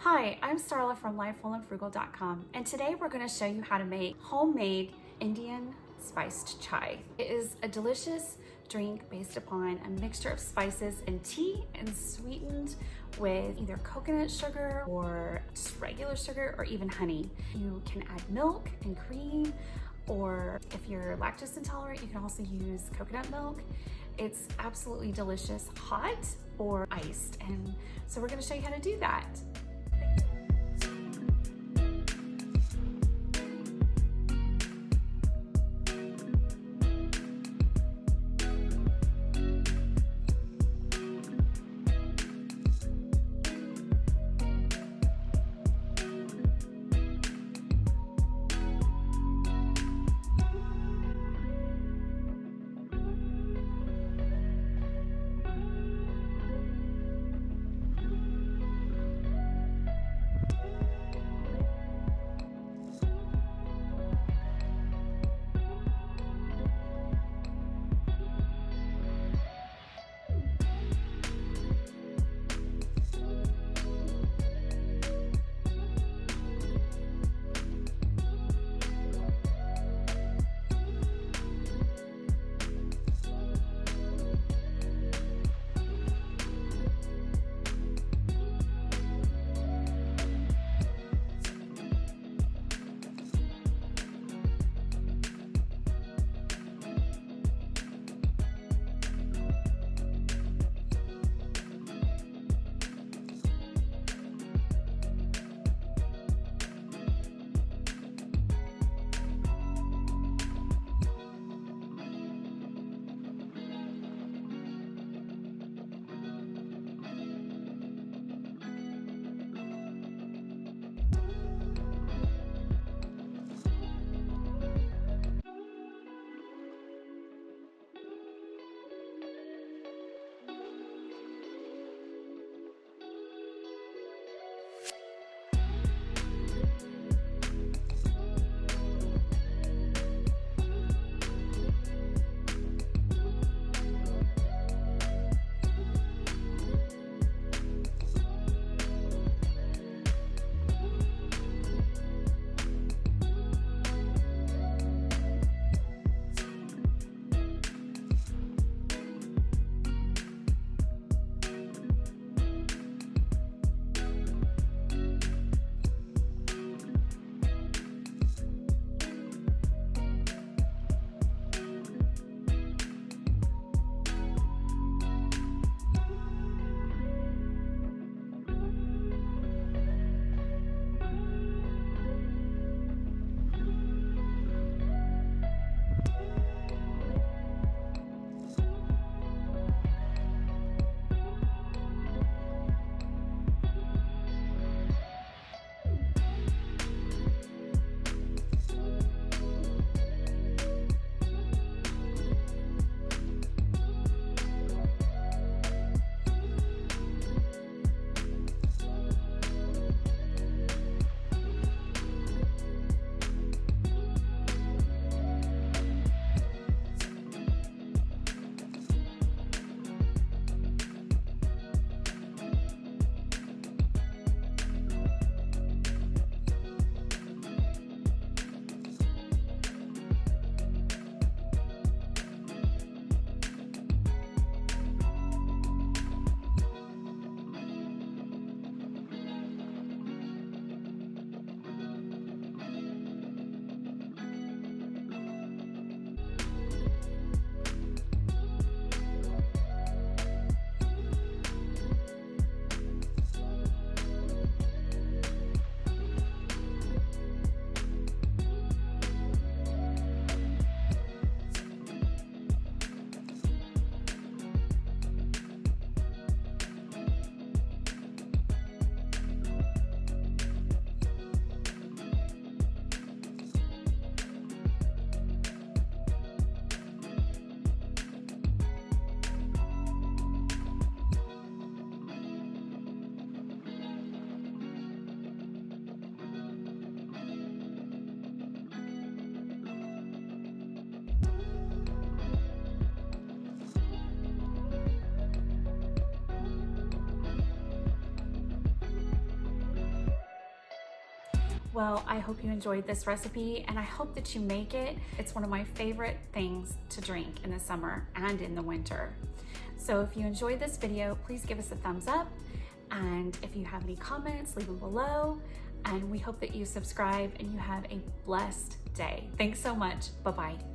Hi, I'm Starla from LifeWellAndFrugal.com, and today we're going to show you how to make homemade Indian spiced chai. It is a delicious drink based upon a mixture of spices and tea, and sweetened with either coconut sugar or just regular sugar or even honey. You can add milk and cream, or if you're lactose intolerant, you can also use coconut milk. It's absolutely delicious, hot or iced, and so we're going to show you how to do that. Well, I hope you enjoyed this recipe and I hope that you make it. It's one of my favorite things to drink in the summer and in the winter. So if you enjoyed this video, please give us a thumbs up. And if you have any comments, leave them below. And we hope that you subscribe and you have a blessed day. Thanks so much. Bye-bye.